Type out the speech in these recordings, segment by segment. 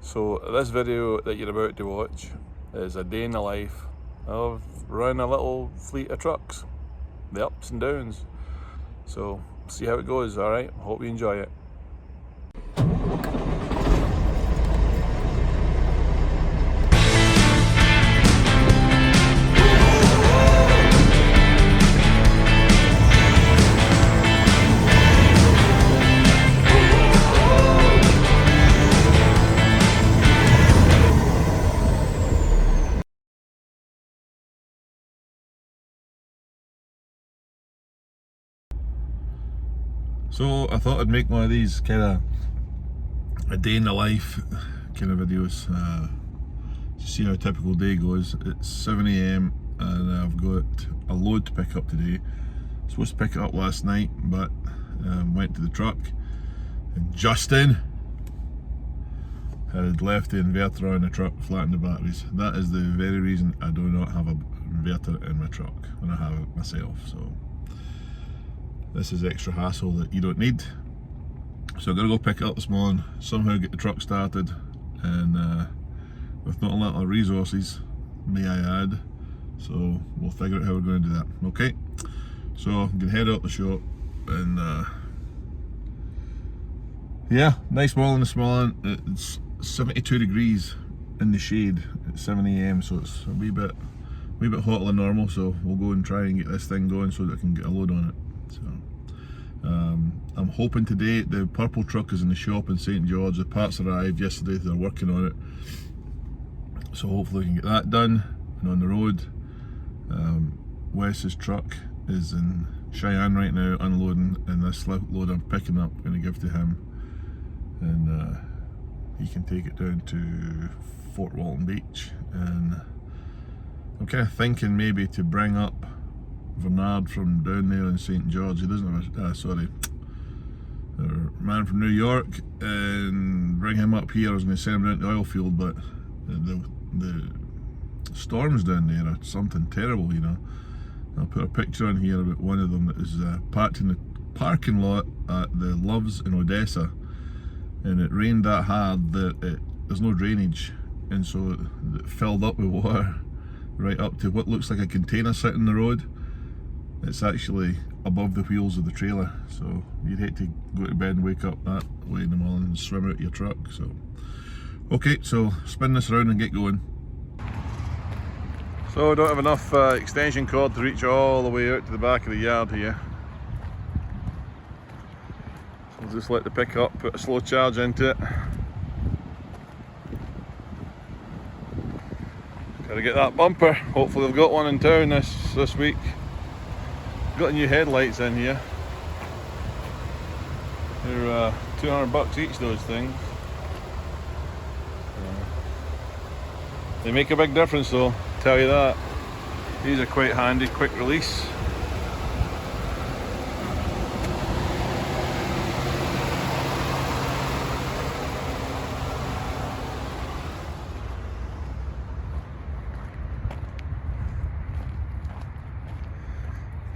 So this video that you're about to watch is a day in the life of running a little fleet of trucks, the ups and downs. So see how it goes. Alright, hope you enjoy it. So I thought I'd make one of these kind of a day in the life kind of videos to see how a typical day goes. It's 7 AM and I've got a load to pick up today. Supposed to pick it up last night, but went to the truck and Justin had left the inverter on the truck, flattened the batteries. That is the very reason I do not have an inverter in my truck when I have it myself. So this is extra hassle that you don't need. So I'm gonna go pick it up this morning, somehow get the truck started, and with not a lot of resources, may I add. So we'll figure out how we're going to do that. Okay, so I'm gonna head out the shop, and yeah, nice morning this morning. It's 72 degrees in the shade at 7 AM, so it's a wee bit hotter than normal. So we'll go and try and get this thing going so that I can get a load on it. So I'm hoping today. The purple truck is in the shop in St. George. The parts arrived yesterday, they're working on it, so hopefully we can get that done and on the road. Wes's truck is in Cheyenne right now unloading, and this load I'm picking up I'm going to give to him, and he can take it down to Fort Walton Beach. And I'm kind of thinking maybe to bring up Bernard from down there in St. George. He doesn't have a man from New York, and bring him up here. I was going to send him down to the oil field, but the storms down there are something terrible, you know. I'll put a picture on here about one of them that is parked in the parking lot at the Loves in Odessa, and it rained that hard that there's no drainage, and so it filled up with water right up to what looks like a container sitting in the road. It's actually above the wheels of the trailer, so you'd hate to go to bed and wake up that way in the morning and swim out your truck. So okay, so spin this around and get going. So I don't have enough extension cord to reach all the way out to the back of the yard here, so I'll just let the pickup put a slow charge into it. Gotta get that bumper. Hopefully they've got one in town this week. Got new headlights in here. They're $200 each, those things. They make a big difference though, tell you that. These are quite handy, quick release.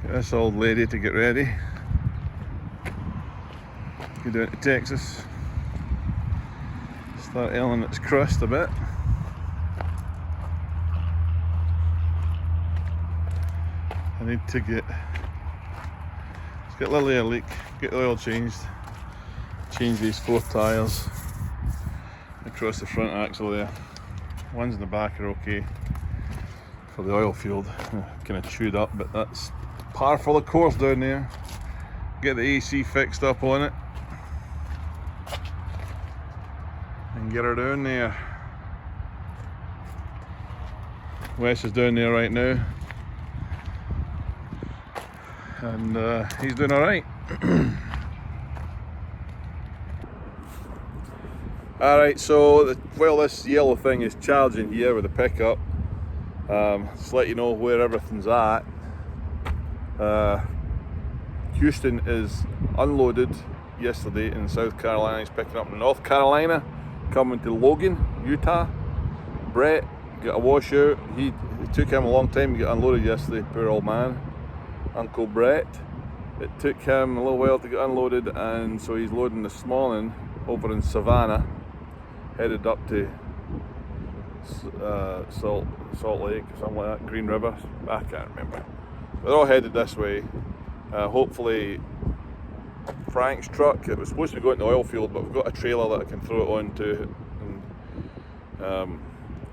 Get this old lady to get ready. Go down to Texas. Start ailing its crust a bit. I need to it's got a little air leak, get the oil changed, change these 4 tyres across the front axle there. Ones in the back are okay for the oil field, kind of chewed up, but that's par for the course down there. Get the AC fixed up on it and get her down there. Wes is down there right now, and he's doing alright. Alright, so while this yellow thing is charging here with the pickup, just let you know where everything's at. Houston is unloaded yesterday in South Carolina. He's picking up in North Carolina, coming to Logan, Utah. Brett got a washout. It took him a long time to get unloaded yesterday, poor old man, Uncle Brett. It took him a little while to get unloaded, and so he's loading this morning over in Savannah. headed up to Salt Lake or something like that, Green River, I can't remember. They're all headed this way. Hopefully Frank's truck, it was supposed to be going to the oil field, but we've got a trailer that I can throw it onto, and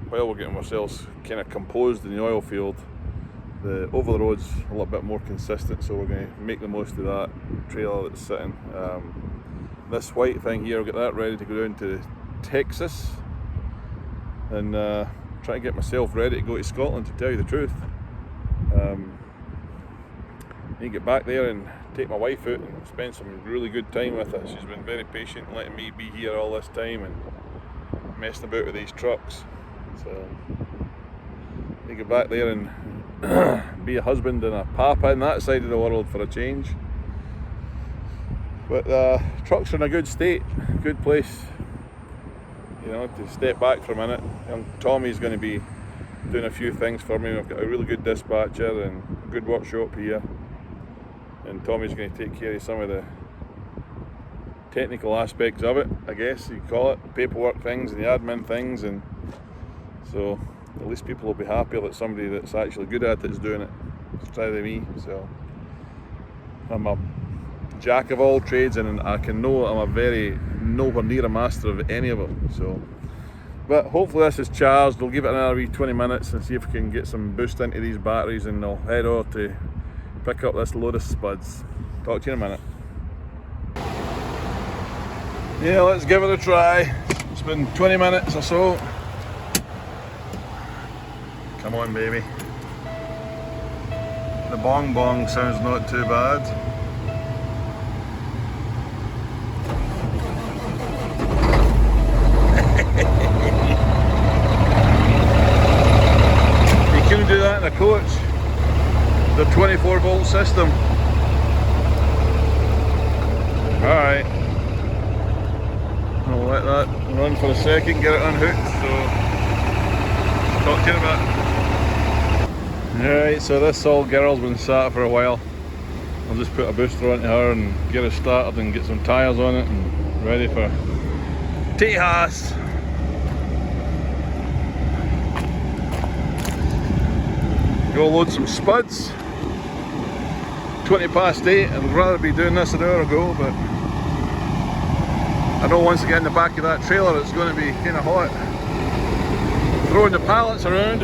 while we're getting ourselves kind of composed in the oil field, the over the road's a little bit more consistent, so we're going to make the most of that trailer that's sitting. This white thing here, I'll get that ready to go down to Texas and try to get myself ready to go to Scotland, to tell you the truth. I need to get back there and take my wife out and spend some really good time with her. She's been very patient in letting me be here all this time and messing about with these trucks. So I need to get back there and be a husband and a papa in that side of the world for a change. But trucks are in a good state, good place, you know, to step back for a minute. Young Tommy's going to be doing a few things for me. I've got a really good dispatcher and a good workshop here, and Tommy's going to take care of some of the technical aspects of it, I guess you call it, paperwork things and the admin things, and so at least people will be happy that somebody that's actually good at it is doing it instead of me. So I'm a jack of all trades, and I can know I'm a very nowhere near a master of any of them. So, but hopefully this is charged. We'll give it another wee 20 minutes and see if we can get some boost into these batteries, and I'll head over to pick up this load of spuds. Talk to you in a minute. Yeah, let's give it a try. It's been 20 minutes or so. Come on, baby. The bong bong sounds not too bad. You couldn't do that in a coach. The 24-volt system. Alright. I'll let that run for a second, get it unhooked, so talk to you in a bit. Alright, so this old girl's been sat for a while. I'll just put a booster onto her and get her started and get some tyres on it and ready for Texas. Go load some spuds. 20 past 8, I'd rather be doing this an hour ago, but I know once I get in the back of that trailer it's going to be kind of hot. Throwing the pallets around.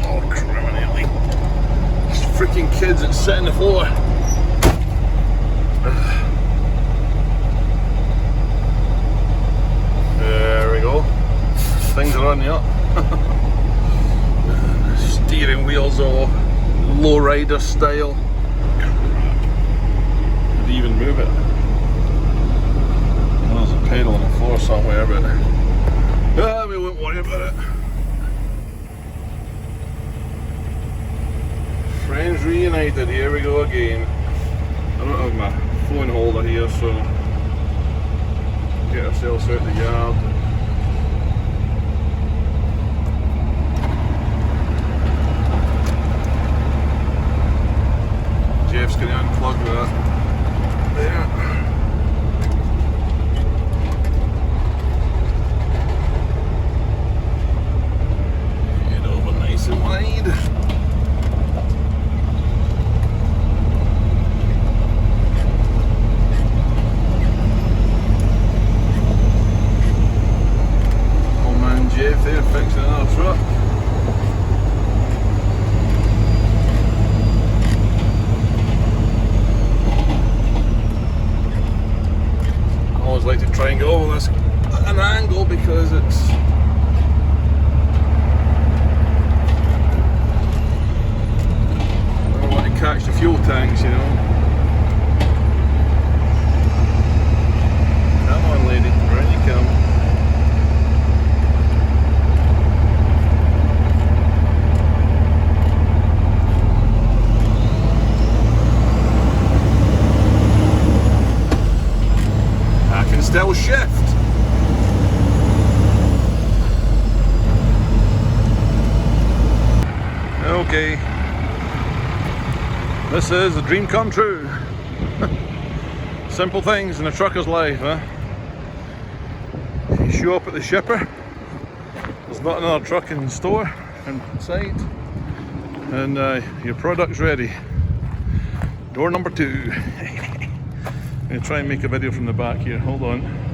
Oh, criminally. These freaking kids that sit on the floor. There we go. Things are on the up. Steering wheels all lowrider style. Could even move it. There's a pedal on the floor somewhere, but we won't worry about it. Friends reunited, here we go again. I don't have my phone holder here, so get ourselves out the yard. Jeff's going to unplug that. There. Get over nice and wide. Oh man, Jeff, they're fixing another truck. Like to try and get over this at an angle because it's I don't want to catch the fuel tanks, you know. Come on, lady, round you come. Still shift. Okay, this is a dream come true. Simple things in a trucker's life, huh? You show up at the shipper, there's not another truck in store, inside, and your product's ready. Door number 2. I'm going to try and make a video from the back here, hold on.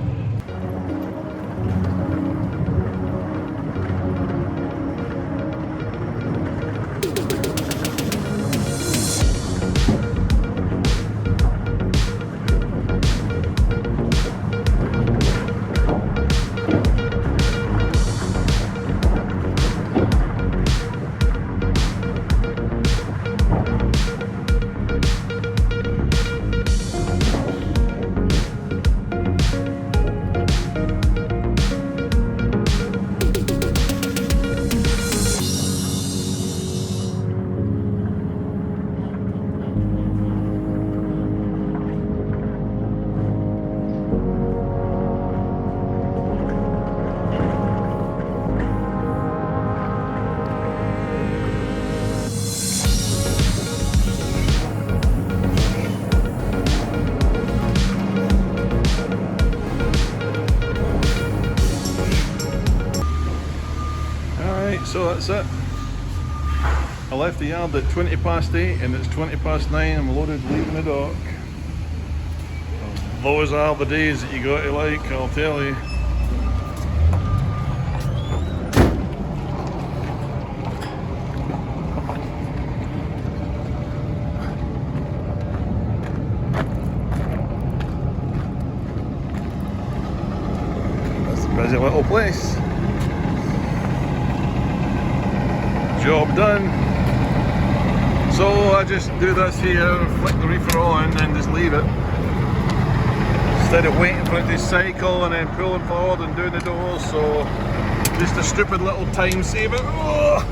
So that's it. I left the yard at 20 past 8 and it's 20 past 9. I'm loaded, leaving the dock. Those are the days that you got to like, I'll tell you. That's a busy little place. Job done. So I just do this here, flick the reefer on and just leave it. Instead of waiting for it to cycle and then pulling forward and doing the doors, so just a stupid little time saver. Oh.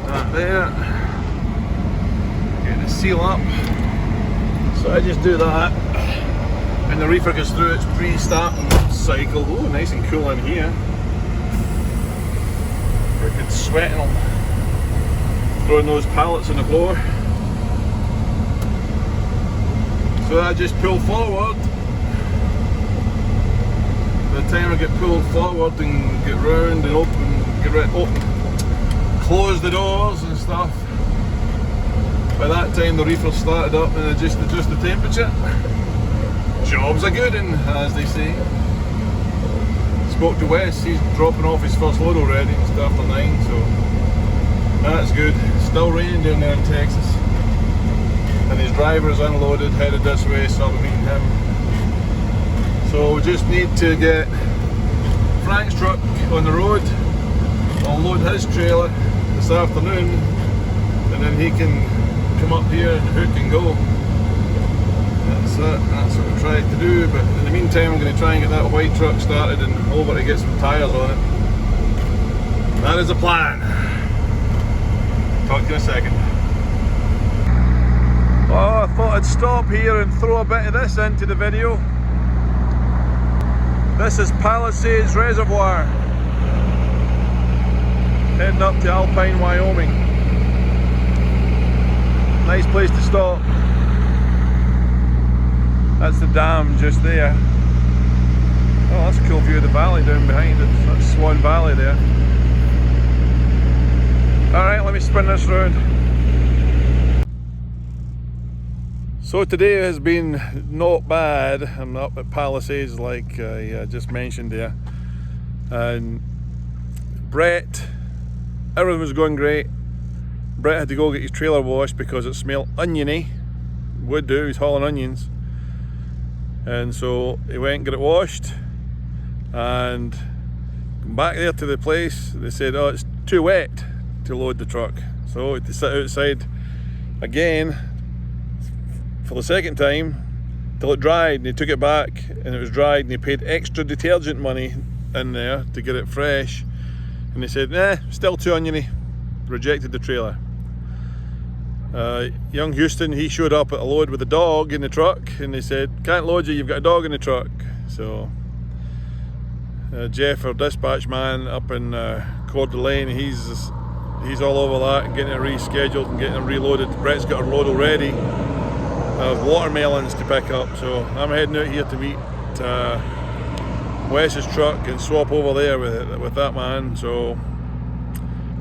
That there. Get the seal up. So I just do that. And the reefer goes through its pre-starting cycle. Oh, nice and cool in here. Freaking sweating them, throwing those pallets on the floor. So I just pull forward. By the time I get pulled forward and get round and close the doors and stuff, by that time the reefer started up and I just adjust the temperature. Job's a good one, as they say. Spoke to Wes, he's dropping off his first load already, it's after 9, so that's good. Still raining down there in Texas. And his driver's unloaded, headed this way, so I'll be meeting him. So we just need to get Frank's truck on the road. I'll load his trailer this afternoon, and then he can come up here and hook and go. That's it, that's what we tried to do, but in the meantime I'm going to try and get that white truck started and over to get some tyres on it. That is the plan. Talk to you in a second. Oh, I thought I'd stop here and throw a bit of this into the video. This is Palisades Reservoir, heading up to Alpine, Wyoming. Nice place to stop. That's the dam just there. Oh, that's a cool view of the valley down behind it. That's Swan Valley there. Alright, let me spin this round. So today has been not bad. I'm up at Palisades like I just mentioned there. And Brett, everything was going great. Brett had to go get his trailer washed because it smelled oniony. Would do, he's hauling onions. And so he went and got it washed and back there to the place. They said, oh, it's too wet to load the truck, so he had to sit outside again for the second time till it dried, and he took it back and it was dried, and he paid extra detergent money in there to get it fresh, and they said, nah, still too oniony, rejected the trailer. Young Houston, he showed up at a load with a dog in the truck, and they said, can't load you, you've got a dog in the truck. So Jeff, our dispatch man up in Coeur d'Alene, he's all over that and getting it rescheduled and getting it reloaded. Brett's got a load already, of watermelons to pick up, so I'm heading out here to meet Wes's truck and swap over there with that man. So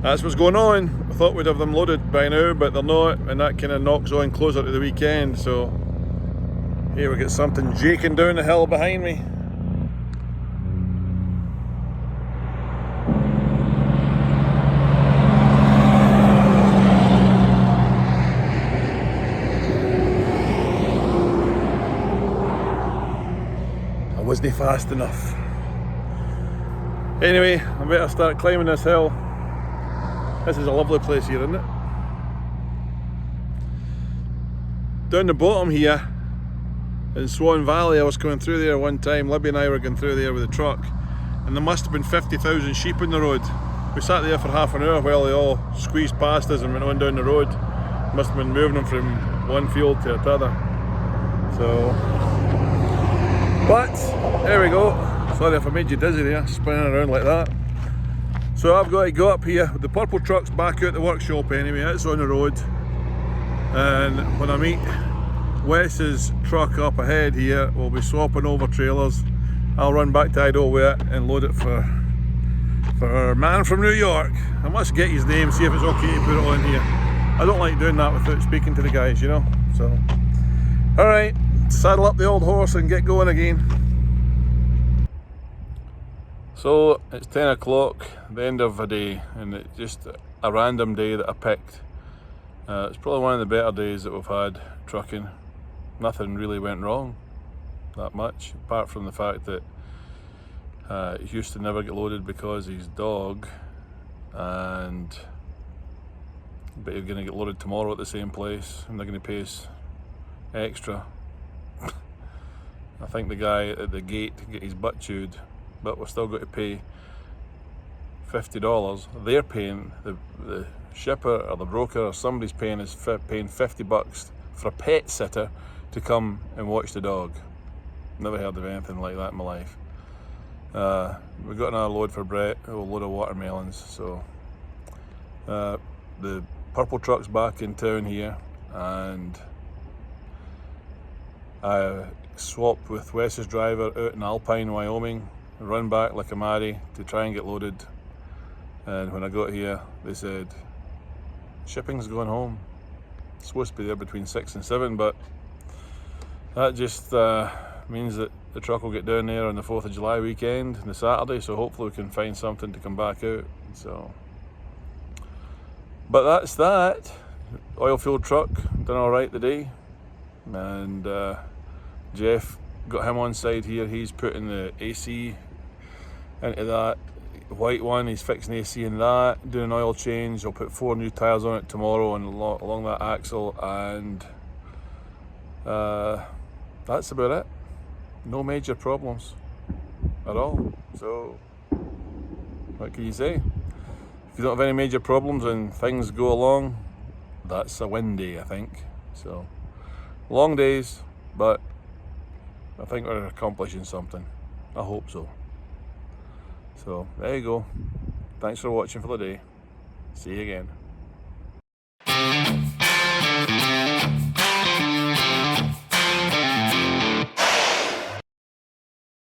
that's what's going on. I thought we'd have them loaded by now, but they're not, and that kind of knocks on closer to the weekend. So here we get something jaking down the hill behind me. I wasn't fast enough. Anyway, I better start climbing this hill. This is a lovely place here, isn't it? Down the bottom here in Swan Valley, I was going through there one time. Libby and I were going through there with a the truck, and there must have been 50,000 sheep on the road. We sat there for half an hour while they all squeezed past us and went on down the road. Must have been moving them from one field to another. So, but there we go. Sorry if I made you dizzy there, spinning around like that. So I've got to go up here. The purple truck's back out the workshop anyway, it's on the road. And when I meet Wes's truck up ahead here, we'll be swapping over trailers. I'll run back to Idlewild and load it for our man from New York. I must get his name, see if it's okay to put it on here. I don't like doing that without speaking to the guys, you know. So, alright, saddle up the old horse and get going again. So it's 10 o'clock, the end of a day, and it's just a random day that I picked. It's probably one of the better days that we've had trucking. Nothing really went wrong that much, apart from the fact that he used to never get loaded because his dog, but you're going to get loaded tomorrow at the same place, and they're going to pay us extra. I think the guy at the gate get his butt chewed, but we're still going to pay $50. They're paying, the shipper or the broker or somebody's paying $50 for a pet sitter to come and watch the dog. Never heard of anything like that in my life. We got another load for Brett, a load of watermelons. So the purple truck's back in town here, and I swapped with Wes's driver out in Alpine, Wyoming. Run back like a Mary to try and get loaded, and when I got here they said shipping's going home. It's supposed to be there between 6 and 7, but that just means that the truck will get down there on the 4th of July weekend and the Saturday, so hopefully we can find something to come back out. So, but that's that. Oil filled truck done alright today, and Jeff got him on side here. He's putting the AC into that white one. He's fixing AC in that, doing an oil change. I'll put 4 new tyres on it tomorrow and along that axle, and that's about it. No major problems at all. So what can you say? If you don't have any major problems and things go along, that's a win day, I think. So long days, but I think we're accomplishing something. I hope so. So there you go. Thanks for watching for the day. See you again.